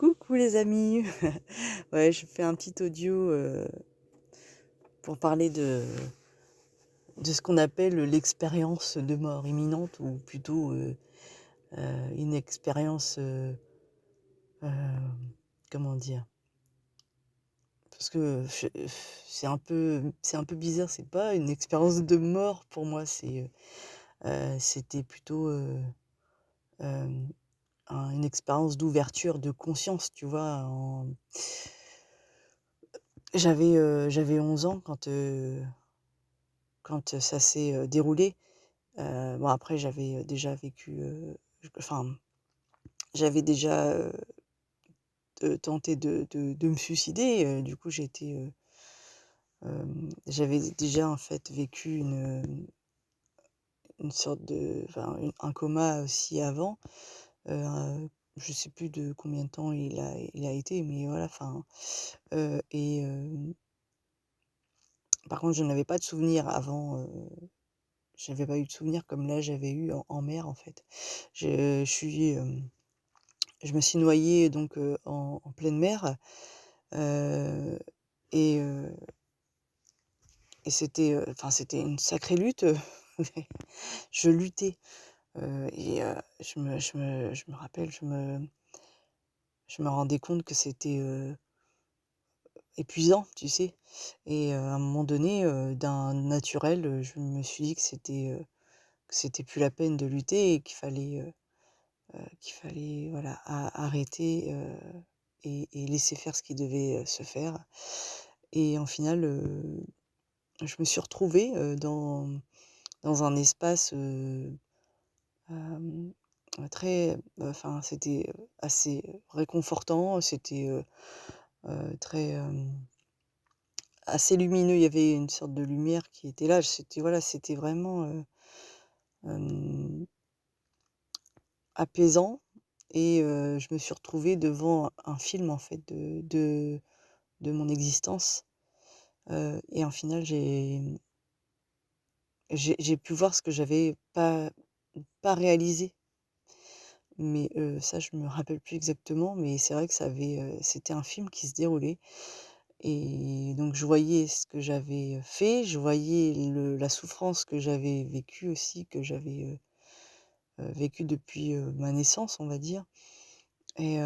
Coucou les amis. Ouais, je fais un petit audio, pour parler de ce qu'on appelle l'expérience de mort imminente ou plutôt, une expérience, comment dire? Parce que c'est un peu bizarre, c'est pas une expérience de mort pour moi, c'était plutôt, hem, une expérience d'ouverture de conscience, tu vois? J'avais 11 ans quand ça s'est, déroulé. Bon après j'avais, déjà vécu, enfin j'avais déjà, tenté de me suicider, du coup j'avais déjà en fait vécu une sorte de enfin un coma aussi avant, je sais plus de combien de temps il a été, mais voilà enfin, et par contre je n'avais pas de souvenir avant, j'avais pas eu de souvenir comme là j'avais eu en mer en fait. Je suis, Je me suis noyée donc, en pleine mer, heu et heu et c'était, enfin c'était une sacrée lutte, je luttais, je me rappelle, je me rendais compte que c'était, épuisant, tu sais? Et à un moment donné, d'un naturel, je me suis dit que c'était plus la peine de lutter et qu'il fallait voilà arrêter, et laisser faire ce qui devait, se faire. Et en final, je me suis retrouvée, dans un espace, hem, très enfin c'était, assez réconfortant, c'était, très, assez lumineux. Il y avait une sorte de lumière qui était là, c'était voilà, c'était vraiment, hem, apaisant. Et je me suis retrouvée devant un film en fait de mon existence, et en final j'ai pu voir ce que j'avais pas réalisé. Mais ça, je me rappelle plus exactement, mais c'est vrai que c'était un film qui se déroulait. Et donc je voyais ce que j'avais fait, je voyais la souffrance que j'avais vécue aussi, que j'avais, vécue depuis, ma naissance, on va dire. Et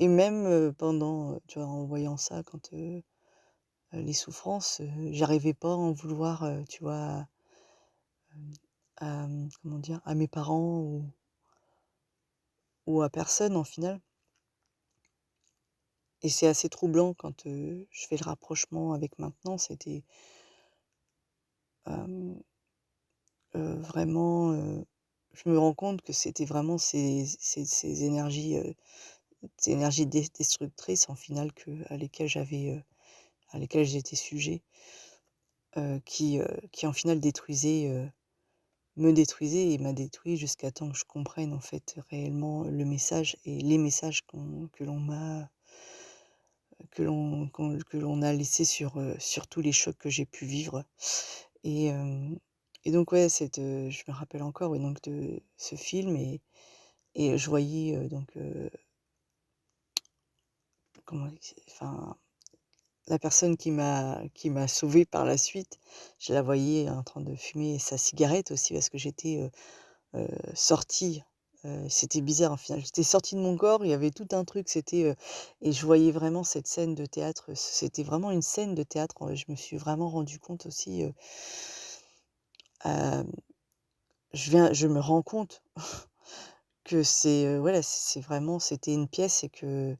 même, pendant, tu vois, en voyant ça quand, les souffrances, j'arrivais pas à en vouloir, tu vois, comment dire? À mes parents ou à personne, en final. Et c'est assez troublant quand, je fais le rapprochement avec maintenant. C'était, hem, vraiment, je me rends compte que c'était vraiment ces énergies destructrices, en final, à lesquelles j'étais sujet, qui en final me détruisaient et m'a détruit jusqu'à temps que je comprenne, en fait, réellement le message et les messages que l'on a laissés sur tous les chocs que j'ai pu vivre. Et donc ouais, je me rappelle encore, ouais, donc de ce film. Et je voyais, donc, comment enfin, la personne qui m'a sauvée par la suite, je la voyais en train de fumer sa cigarette aussi parce que j'étais, sortie, c'était bizarre, au final. J'étais sortie de mon corps, il y avait tout un truc, et je voyais vraiment cette scène de théâtre, c'était vraiment une scène de théâtre. Je me suis vraiment rendu compte aussi, hem, je me rends compte que voilà, c'est vraiment c'était une pièce et que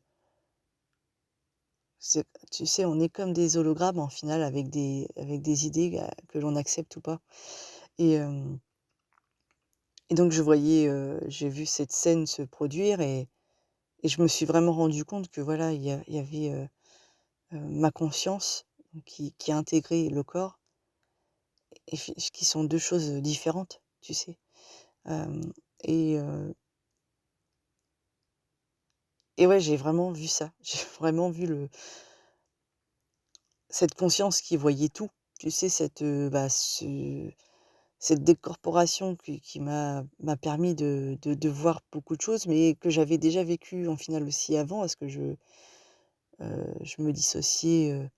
tu sais, on est comme des hologrammes, en final, avec des idées, que l'on accepte ou pas. Et donc j'ai vu cette scène se produire. Et je me suis vraiment rendu compte que voilà, il y avait, ma conscience qui a intégré le corps, et qui sont 2 choses, différentes, tu sais? Hem et heu et ouais, j'ai vraiment vu ça. J'ai vraiment vu cette conscience qui voyait tout, tu sais? cette décorporation qui m'a permis de voir beaucoup de choses, mais que j'avais déjà vécu en final aussi avant parce que je me dissociais,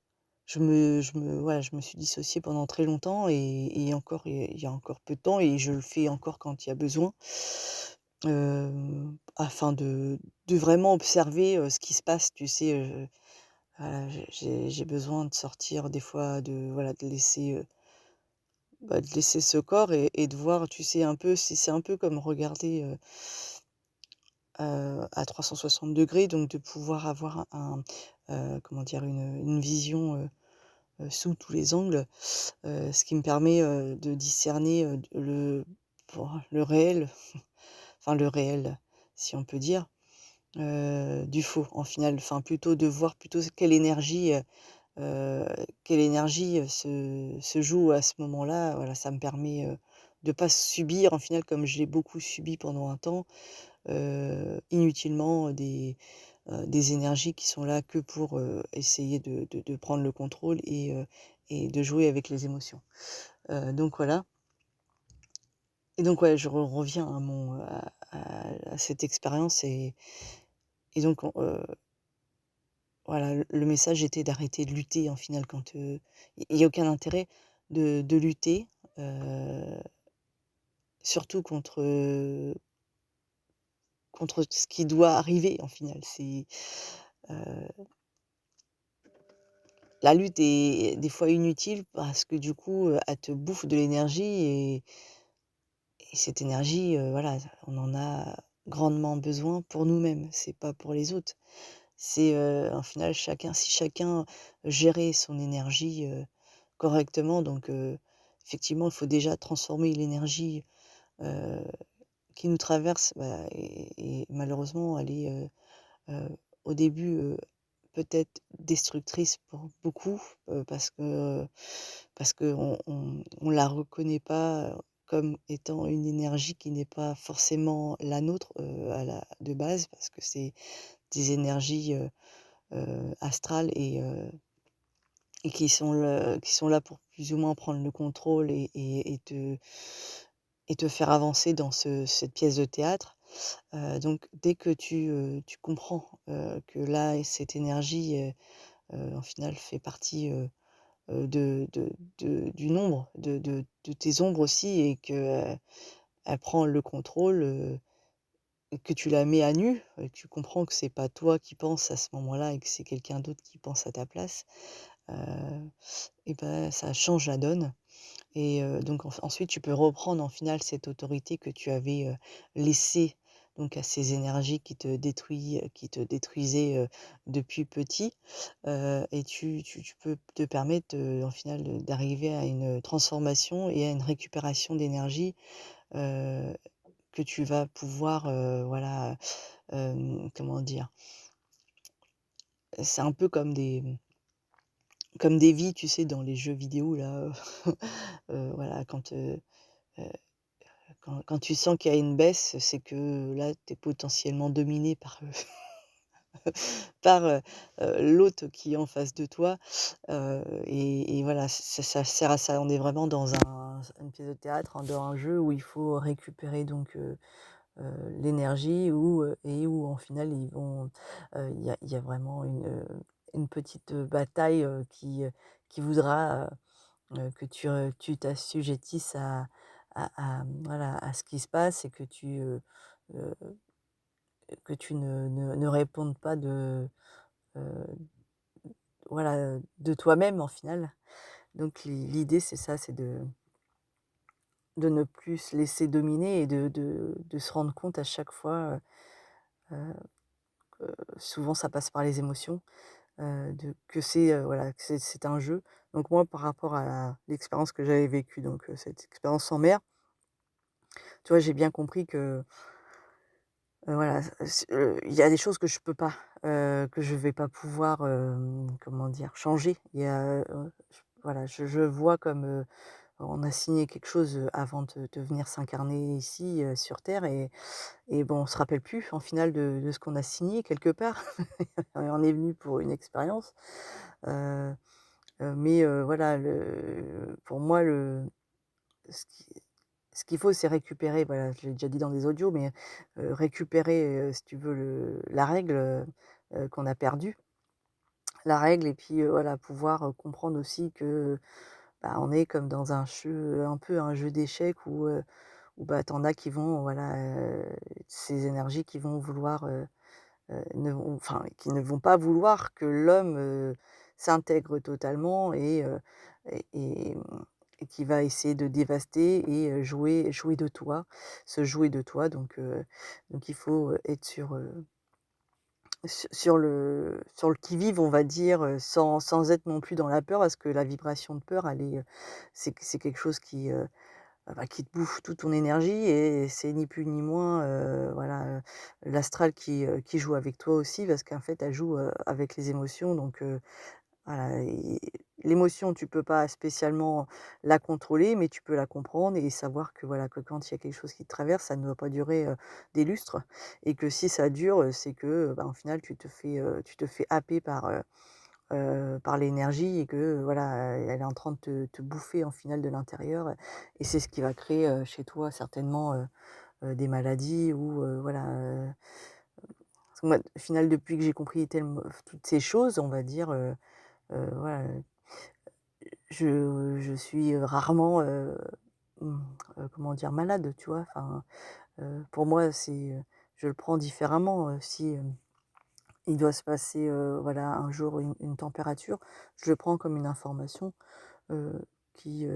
je me suis dissociée pendant très longtemps et encore il y a encore peu de temps et je le fais encore quand il y a besoin, afin de vraiment observer, ce qui se passe, tu sais? Voilà, j'ai besoin de sortir des fois, de laisser, de laisser ce corps et de voir, tu sais, un peu c'est un peu comme regarder, à 360°, donc de pouvoir avoir comment dire? Une vision, sous tous les angles, ce qui me permet, de discerner, le réel, enfin le réel, si on peut dire, du faux en final. Enfin plutôt de voir plutôt heu, quelle énergie, se joue à ce moment-là. Voilà, ça me permet, de pas subir en final comme je l'ai beaucoup subi pendant un temps, inutilement des énergies qui sont là que pour, essayer de prendre le contrôle et de jouer avec les émotions. Donc voilà et donc ouais, je reviens à à cette expérience et donc voilà, le message était d'arrêter de lutter en final quand, il y a aucun intérêt de lutter, heu, surtout contre ce qui doit arriver en final. Heu, la lutte est des fois inutile parce que du coup, elle te bouffe de l'énergie et cette énergie, voilà, on en a grandement besoin pour nous-mêmes, c'est pas pour les autres. C'est, en final si chacun gérait son énergie, correctement donc effectivement, il faut déjà transformer l'énergie, heu, qui nous traverse, bah et malheureusement elle est, heu, au début, peut-être destructrice pour beaucoup, parce qu'on la reconnaît pas, comme étant une énergie qui n'est pas forcément la nôtre, à la de base parce que c'est des énergies, astrales et qui sont là pour plus ou moins prendre le contrôle et te faire avancer dans cette pièce de théâtre. Donc dès que tu comprends, que là, cette énergie, en final fait partie, du nombre de tes ombres aussi et que, elle prend le contrôle, et que tu la mets à nu et que tu comprends que c'est pas toi qui penses à ce moment-là et que c'est quelqu'un d'autre qui pense à ta place, heu et ben ça change la donne et donc ensuite tu peux reprendre en final cette autorité que tu avais, laissée donc à ces énergies qui te détruisaient, depuis petit, et tu peux te permettre, en final, d'arriver à une transformation et à une récupération d'énergie, heu, que tu vas pouvoir, voilà, comment dire? C'est un peu comme des vies, tu sais, dans les jeux vidéo là, voilà, heu, quand tu sens qu'il y a une baisse, c'est que là, tu es potentiellement dominé par, par, l'autre qui est en face de toi, et voilà, ça sert à ça. On est vraiment dans une pièce de théâtre, dans un jeu où il faut récupérer donc l'énergie et où en final il y a vraiment une petite, bataille, qui voudra, que tu t'assujettisses voilà, à ce qui se passe et heu, que tu ne répondes pas heu, voilà, de toi-même en final. Donc l'idée c'est ça, c'est de ne plus se laisser dominer et de se rendre compte à chaque fois, heu, souvent ça passe par les émotions, que c'est, voilà, que c'est un jeu. Donc moi par rapport à l'expérience que j'avais vécue donc cette expérience sans mère, tu vois, j'ai bien compris que voilà, il y a des choses que je peux pas, que je vais pas pouvoir, comment dire? Changer. Il y a, voilà, je vois comme, on a signé quelque chose, avant de venir s'incarner ici, sur terre et bon, on se rappelle plus, en final, de ce qu'on a signé quelque part. On est venu pour une expérience, mais voilà, pour moi, ce qui ce qu'il faut, c'est récupérer, voilà, je l'ai déjà dit dans des audios, mais récupérer, si tu veux, la règle, qu'on a perdue, la règle et puis, voilà, pouvoir, comprendre aussi que, bah, on est comme dans un jeu, un peu un jeu d'échecs où, bah, tu en as qui vont, voilà, ces énergies qui vont vouloir, ne vont enfin, qui ne vont pas vouloir que l'homme, s'intègre totalement et qui va essayer de dévaster et jouer de toi, se jouer de toi donc il faut, être sur le qui-vive, on va dire, sans être non plus dans la peur parce que la vibration de peur, elle est, c'est quelque chose qui te bouffe toute ton énergie et c'est ni plus ni moins, voilà, l'astral qui joue avec toi aussi parce qu'en fait, elle joue, avec les émotions donc voilà et l'émotion, tu peux pas spécialement la contrôler, mais tu peux la comprendre et savoir que voilà, que quand il y a quelque chose qui te traverse, ça ne doit pas durer, des lustres et que si ça dure, c'est que, bah, au final, tu te fais happer par l'énergie et que, voilà, elle est en train de te bouffer, en final, de l'intérieur et c'est ce qui va créer, chez toi certainement, des maladies ou, voilà, parce que moi, au final, depuis que j'ai compris toutes ces choses, on va dire, voilà, je suis, rarement, mmh, comment dire? Malade, tu vois? Enfin, pour moi, je le prends différemment, si, il doit se passer, voilà, un jour une température, je le prends comme une information, heu, qui,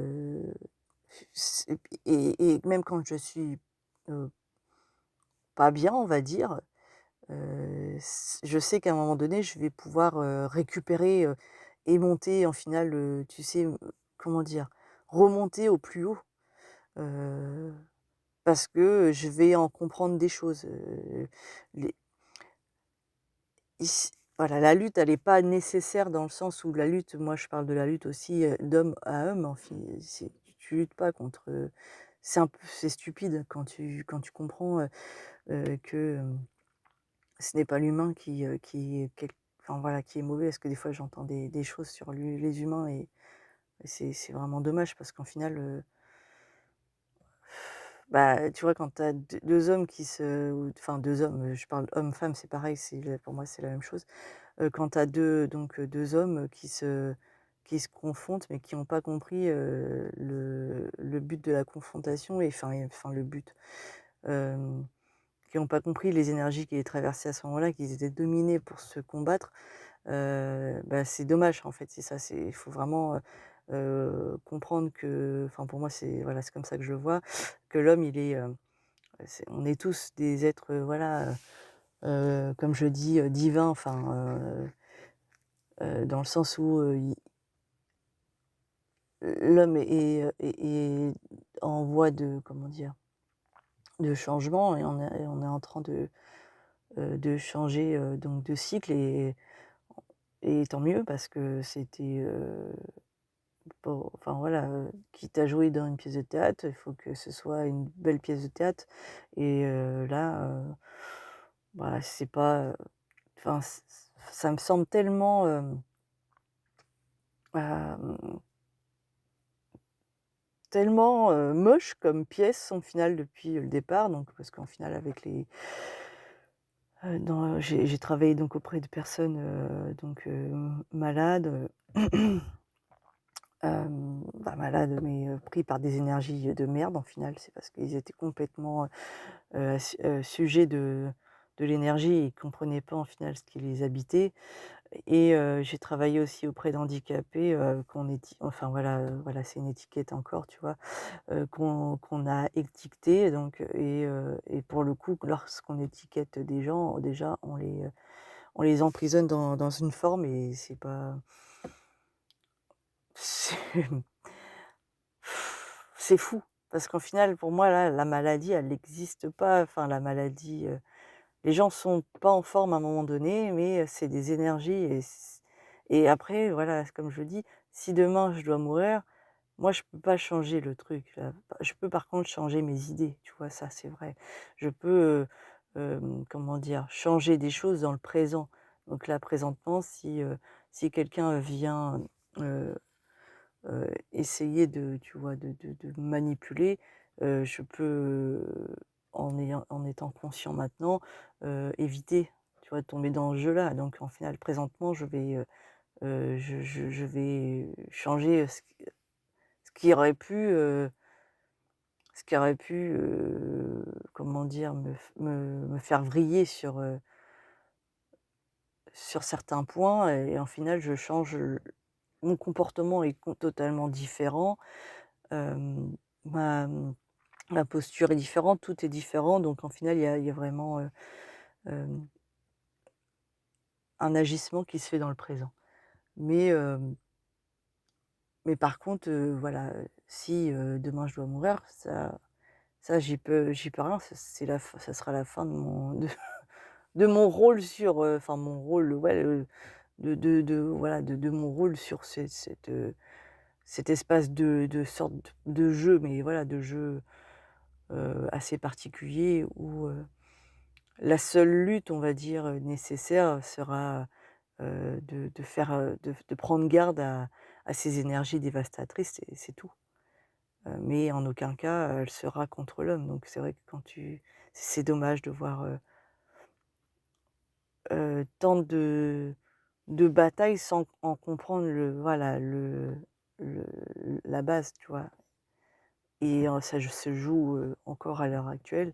c'est et même quand je suis, heu, pas bien, on va dire, je sais qu'à un moment donné, je vais pouvoir, récupérer, et monter en final, tu sais, comment dire? Remonter au plus haut, heu, parce que je vais en comprendre des choses, les ici voilà, la lutte, elle est pas nécessaire dans le sens où la lutte, moi je parle de la lutte aussi, d'homme à homme, en fi c'est tu luttes pas contre, c'est stupide quand tu comprends, que, ce n'est pas l'humain qui est enfin voilà, qui est mauvais. Parce que des fois j'entends des choses sur les humains et c'est vraiment dommage parce qu'en final, bah, tu vois quand tu as 2 hommes qui se ou enfin 2 hommes, je parle homme-femme, c'est pareil, pour moi c'est la même chose. Quand tu as 2 donc 2 hommes, qui se confrontent mais qui ont pas compris, le but de la confrontation et enfin le but, hem, qui ont pas compris les énergies qui les traversaient à ce moment-là, qu'ils étaient dominés pour se combattre. Bah, c'est dommage en fait, c'est ça, il faut vraiment, comprendre que enfin pour moi c'est voilà, c'est comme ça que je le vois, que l'homme il est, on est tous des êtres, voilà, comme je dis, divins, enfin, dans le sens où, l'homme est en voie de comment dire? De changement et on est en train de changer, donc de cycle et tant mieux parce que c'était, pour enfin voilà, quitte à jouer dans une pièce de théâtre, il faut que ce soit une belle pièce de théâtre et là, bah, c'est pas, enfin ça me semble tellement, hem, tellement, moche comme pièce au final depuis le départ donc parce qu'en final avec j'ai travaillé donc auprès de personnes, donc malades, bah, malades mais pris par des énergies de merde en final. C'est parce qu'ils étaient complètement, sujets de l'énergie et ils comprenaient pas en final ce qui les habitait et j'ai travaillé aussi auprès d'handicapés, qu'on éti enfin voilà, voilà, c'est une étiquette encore, tu vois? Qu'on a étiquetés donc et pour le coup, lorsqu'on étiquette des gens, déjà on les emprisonne dans une forme et c'est pas c'est c'est fou parce qu'en final, pour moi, là, la maladie, elle n'existe pas. Enfin, la maladie, les gens sont pas en forme à un moment donné, mais c'est des énergies et après, voilà, comme je dis, si demain je dois mourir, moi, je peux pas changer le truc, là. Je peux par contre changer mes idées, tu vois? Ça, c'est vrai. Je peux, comment dire? Changer des choses dans le présent. Donc là, présentement, si quelqu'un vient, essayer de tu vois, de me manipuler, je peux, en étant conscient maintenant, éviter, tu vois, de tomber dans ce jeu-là. Donc en final, présentement, je vais changer, ce qui aurait pu, ce qui aurait pu, comment dire? Me faire vriller sur certains points et en final, je change, mon comportement est totalement différent, hem, ma, ma posture est différente, tout est différent donc en final, il y a vraiment, hem, un agissement qui se fait dans le présent. Mais, mais par contre, voilà, si, demain je dois mourir, ça j'y peux rien, c'est la fin, ça sera la fin de mon de mon rôle sur, enfin mon rôle, ouais, de voilà, de mon rôle sur cet espace de sorte de jeu, mais voilà, de jeu, assez particulier où, la seule lutte, on va dire, nécessaire sera, de faire, de prendre garde à ces énergies dévastatrices et c'est tout. Mais en aucun cas, elle sera contre l'homme, donc c'est vrai que quand tu c'est dommage de voir, tant de batailles sans en comprendre le voilà, le la base, tu vois? Et ça se joue, encore à l'heure actuelle,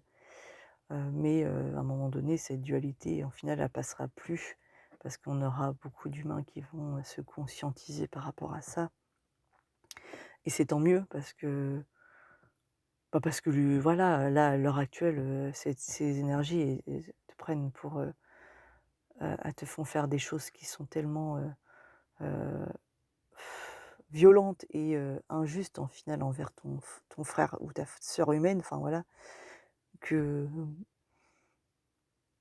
mais à un moment donné, cette dualité, en final, elle passera plus parce qu'on aura beaucoup d'humains qui vont, se conscientiser par rapport à ça et c'est tant mieux parce que bah, parce que le voilà, là, à l'heure actuelle, ces énergies, elles te prennent pour, elles te font faire des choses qui sont tellement, heu, violentes et injustes, en final, envers ton frère ou ta sœur humaine, enfin, voilà, que,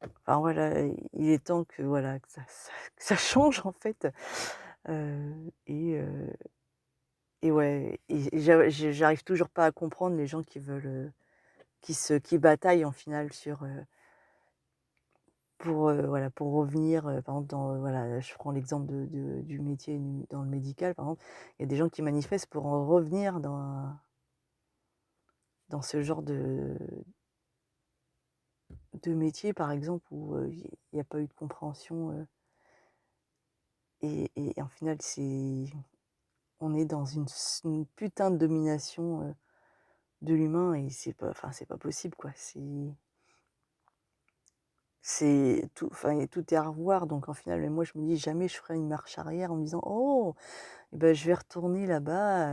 enfin, voilà, il est temps que, voilà, que ça change, en fait, heu et heu et ouais et j'arrive toujours pas à comprendre les gens qui veulent, qui bataillent, en final, sur, pour, voilà, pour revenir, par exemple dans, voilà, je prends l'exemple du métier dans le médical, par exemple, il y a des gens qui manifestent pour en revenir dans ce genre de métier, par exemple, où, il y a pas eu de compréhension, et en final, on est dans une putain de domination, de l'humain et c'est pas enfin, c'est pas possible, quoi. C'est tout, enfin, et tout est à revoir donc en final, moi, je me dis: «Jamais je ferai une marche arrière en me disant: "Oh!" Et ben je vais retourner là-bas,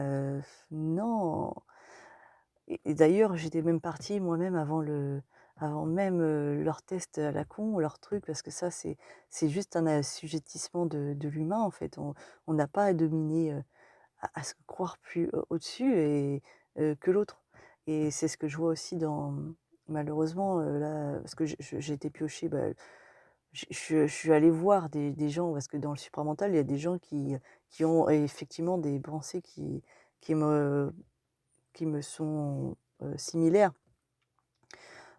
non et d'ailleurs, j'étais même partie moi-même avant même, leur test à la con, leur truc, parce que ça, c'est juste un assujettissement de l'humain, en fait. On n'a pas à dominer, à se croire plus au-dessus et que l'autre et c'est ce que je vois aussi dans malheureusement, là, parce que j'ai été piochée, bah, je suis allée voir des gens parce que dans le supramental, il y a des gens qui ont effectivement des pensées qui me qui me sont, similaires.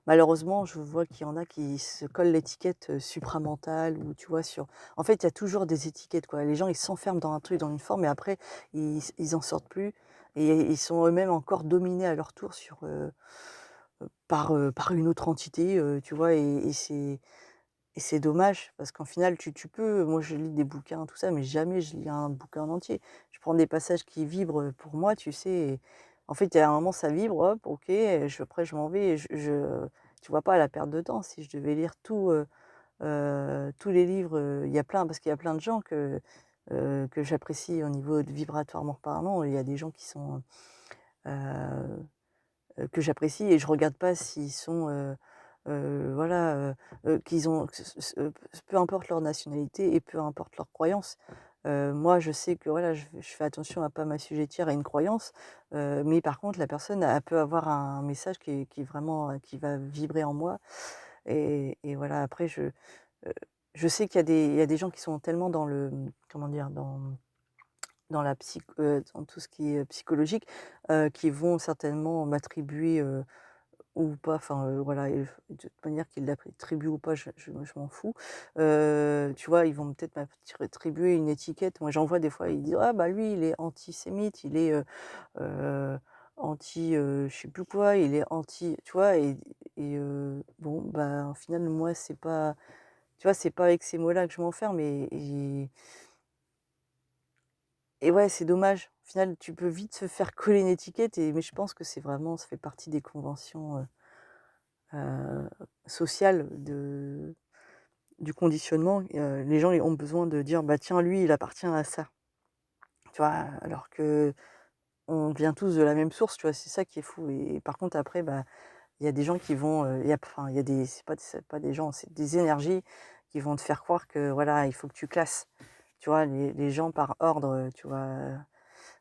Malheureusement, je vois qu'il y en a qui se collent l'étiquette, supramental ou tu vois sur en fait, il y a toujours des étiquettes, quoi. Les gens, ils s'enferment dans un truc, dans une forme et après ils en sortent plus et ils sont eux-mêmes encore dominés à leur tour par une autre entité, tu vois? Et c'est dommage parce qu'en final, tu peux moi, je lis des bouquins, tout ça, mais jamais je lis un bouquin en entier. Je prends des passages qui vibrent, pour moi, tu sais? Et en fait, il y a un moment, ça vibre, hop, OK, après je m'en vais et tu vois pas la perte de temps. Si je devais lire tous les livres, il y a plein parce qu'il y a plein de gens que j'apprécie au niveau de vibratoirement parlant. Il y a des gens qui sont, heu que j'apprécie et je regarde pas s'ils sont, voilà, qu'ils ont que peu importe leur nationalité et peu importe leurs croyances. Moi, je sais que, voilà, je fais attention à pas m'assujettir à une croyance, mais par contre, la personne, elle peut avoir un message qui est vraiment, qui va vibrer en moi et voilà, après je sais qu'il y a des gens qui sont tellement dans le, comment dire? Dans la dans tout ce qui est psychologique, qui vont certainement m'attribuer, ou pas, enfin, voilà et de toute manière qu'ils l'attribuent ou pas, je m'en fous. Tu vois, ils vont peut-être m'attribuer une étiquette. Moi, j'en vois des fois, ils disent: «Ah bah lui, il est antisémite, il est, heu, anti, je sais plus quoi, il est anti tu vois? Bon, bah, au final, moi, c'est pas tu vois, c'est pas avec ces mots-là que je m'enferme et ouais, c'est dommage. Au final, tu peux vite se faire coller une étiquette mais je pense que c'est vraiment ça fait partie des conventions, heu, sociales du conditionnement. Les gens, ils ont besoin de dire: «Bah, tiens, lui, il appartient à ça». Tu vois? Alors qu'on vient tous de la même source, tu vois? C'est ça qui est fou et par contre après, bah, il y a des gens qui vont, il y a enfin, il y a des c'est pas des gens, c'est des énergies qui vont te faire croire que voilà, il faut que tu classes. Tu vois? Les gens par ordre, tu vois?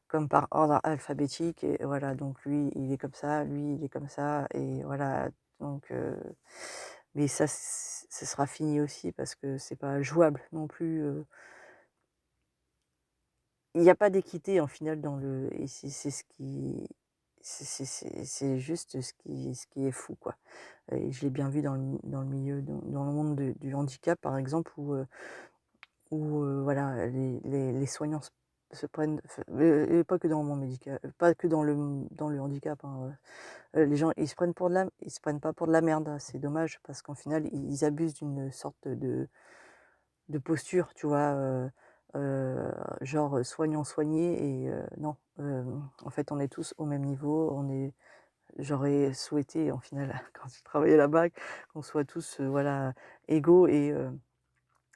Comme par ordre alphabétique et voilà, donc lui, il est comme ça, lui, il est comme ça et voilà, donc mais ça, ce sera fini aussi parce que c'est pas jouable non plus, il y a pas d'équité en final dans le et c'est ce qui c'est juste ce qui est fou, quoi et je l'ai bien vu dans le milieu, dans le monde du handicap, par exemple, où voilà, les soignants se prennent et pas que dans le monde médical, pas que dans le handicap, hein, les gens, ils se prennent pas pour de la merde, hein. C'est dommage parce qu'en final, ils abusent d'une sorte de posture, tu vois? Genre, soignant, soigné et non, en fait, on est tous au même niveau, j'aurais souhaité, en final, quand je travaillais là-bas, qu'on soit tous, voilà, égaux et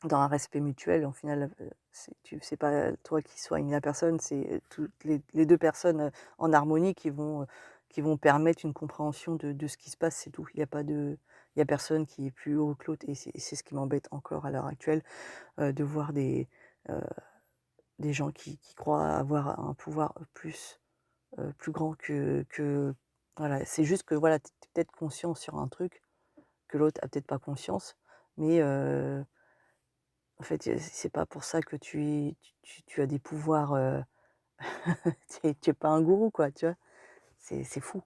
dans un respect mutuel, en final, c'est pas toi qui soigne la personne, c'est toutes les 2 personnes, en harmonie qui vont permettre une compréhension de ce qui se passe, c'est tout. Il y a personne qui est plus haut que l'autre et c'est ce qui m'embête encore à l'heure actuelle, de voir heu, des gens qui croient avoir un pouvoir plus grand que voilà. C'est juste que voilà, tu es peut-être conscient sur un truc que l'autre a peut-être pas conscience, mais en fait, c'est pas pour ça que tu as des pouvoirs, tu es pas un gourou, quoi, tu vois? C'est fou.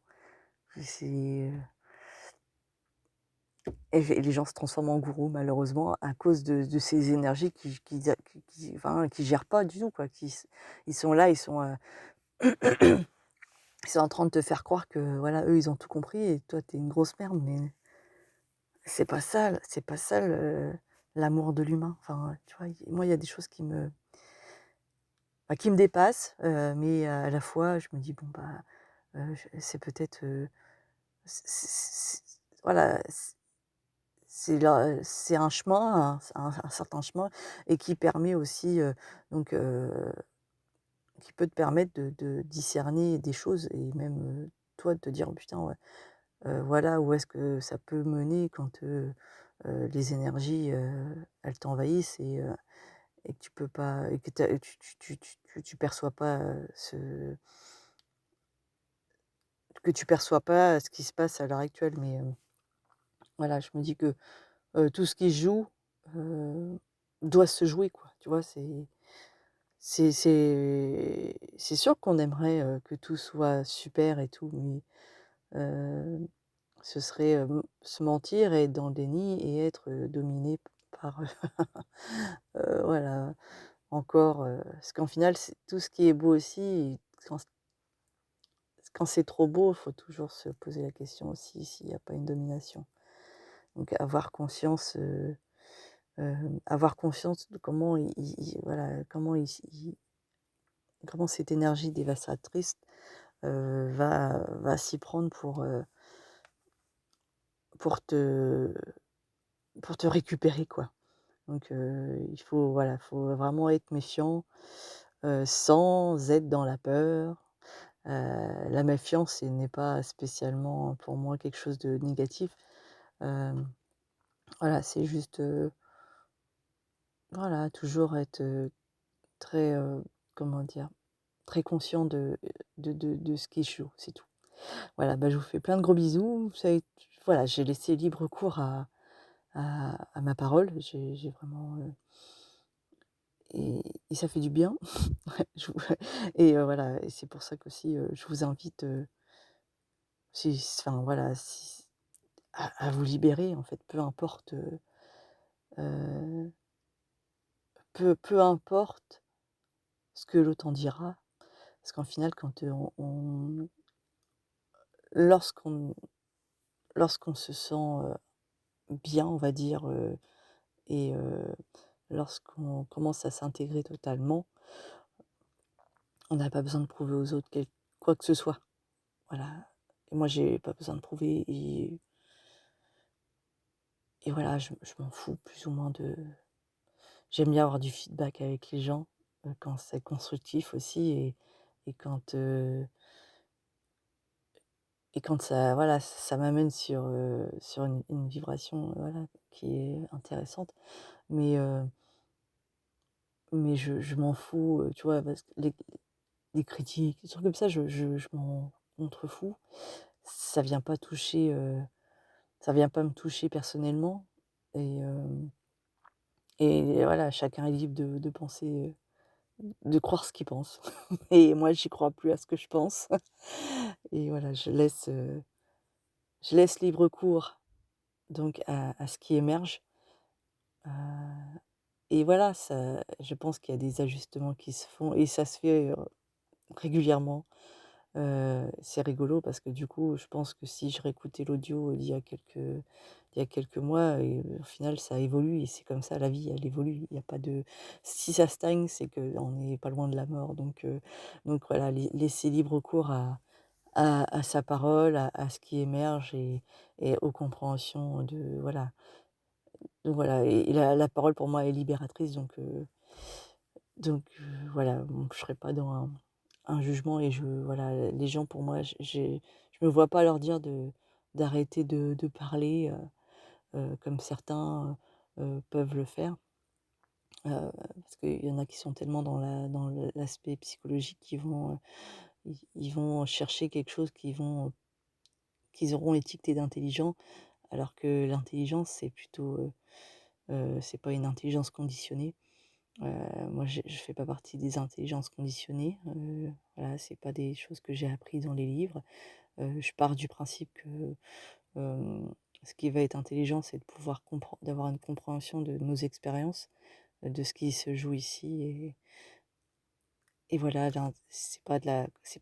C'est et les gens se transforment en gourous malheureusement à cause de ces énergies enfin, qui gèrent pas du tout, quoi, ils sont là, ils sont en train de te faire croire que, voilà, eux, ils ont tout compris et toi, tu es une grosse merde, mais c'est pas ça l'amour de l'humain. Enfin, tu vois? Moi, il y a des choses qui me dépassent, mais à la fois, je me dis: «Bon, bah, je c'est peut-être, voilà, c'est un chemin, un certain chemin et qui permet aussi, donc qui peut te permettre de discerner des choses et même, toi, de te dire: «Oh putain, ouais, voilà où est-ce que ça peut mener quand, les énergies, elles t'envahissent et que tu peux pas et que tu perçois pas, tu perçois pas ce qui se passe à l'heure actuelle, mais voilà, je me dis que, tout ce qui se joue, heu, doit se jouer, quoi, tu vois? C'est sûr qu'on aimerait, que tout soit super et tout, mais heu, ce serait, se mentir et être dans le déni et être, dominé par, voilà, encore, parce qu'en final, c'est tout ce qui est beau aussi, quand c'est trop beau, il faut toujours se poser la question aussi s'il y a pas une domination. Donc avoir conscience de comment voilà, comment cette énergie dévastatrice, va s'y prendre pour te pour te récupérer, quoi. Donc il faut voilà, faut vraiment être méfiant, sans être dans la peur. La méfiance, ce n'est pas spécialement pour moi quelque chose de négatif. Hem, voilà, c'est juste, voilà, toujours être, très, comment dire? Très conscient de ce qui est chaud, c'est tout. Voilà, bah, je vous fais plein de gros bisous. Voilà, j'ai laissé libre cours à ma parole. J'ai vraiment, et ça fait du bien. Je vous et voilà et c'est pour ça qu'aussi, je vous invite, si enfin voilà, si à vous libérer en fait, peu importe, heu, peu importe ce que l'autre en dira. Parce qu'en final, quand, on lorsqu'on lorsqu'on se sent, bien, on va dire, et lorsqu'on commence à s'intégrer totalement, on n'a pas besoin de prouver aux autres quoi que ce soit. Voilà, et moi j'ai pas besoin de prouver et voilà, je m'en fous plus ou moins de j'aime bien avoir du feedback avec les gens, quand c'est constructif aussi et quand ça voilà, ça m'amène sur une vibration, voilà, qui est intéressante. Mais je m'en fous, tu vois? Parce que les critiques, des trucs comme ça, je m'en contrefous. Ça vient pas toucher, ça vient pas me toucher personnellement et voilà, chacun est libre de penser, de croire ce qu'il pense et moi, j'y crois plus à ce que je pense et voilà, je laisse libre cours donc à ce qui émerge, heu et voilà, ça je pense qu'il y a des ajustements qui se font et ça se fait, régulièrement. C'est rigolo parce que du coup, je pense que si je réécoutais l'audio d'il y a quelques mois et au final ça évolue et c'est comme ça la vie, elle évolue. Il y a pas de si ça stagne, c'est qu'on n'est pas loin de la mort donc voilà, laisser libre cours à sa parole, à ce qui émerge et aux compréhensions de voilà. Donc voilà et la parole pour moi est libératrice voilà, je serai pas dans un jugement et voilà, les gens pour moi, je me vois pas leur dire d'arrêter de parler, comme certains, peuvent le faire, parce qu'il y en a qui sont tellement dans l'aspect psychologique ils vont chercher quelque chose qu'ils auront étiqueté d'intelligent, alors que l'intelligence, c'est plutôt, c'est pas une intelligence conditionnée. Moi, je fais pas partie des intelligences conditionnées, voilà, c'est pas des choses que j'ai appris dans les livres. Je pars du principe que, ce qui va être intelligent, c'est de pouvoir d'avoir une compréhension de nos expériences, de ce qui se joue ici et voilà, c'est pas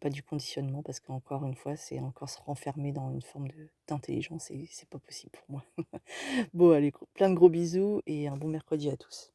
du conditionnement parce qu'encore une fois, c'est encore se renfermer dans une forme d'intelligence et c'est pas possible pour moi. Bon allez, plein de gros bisous et un bon mercredi à tous.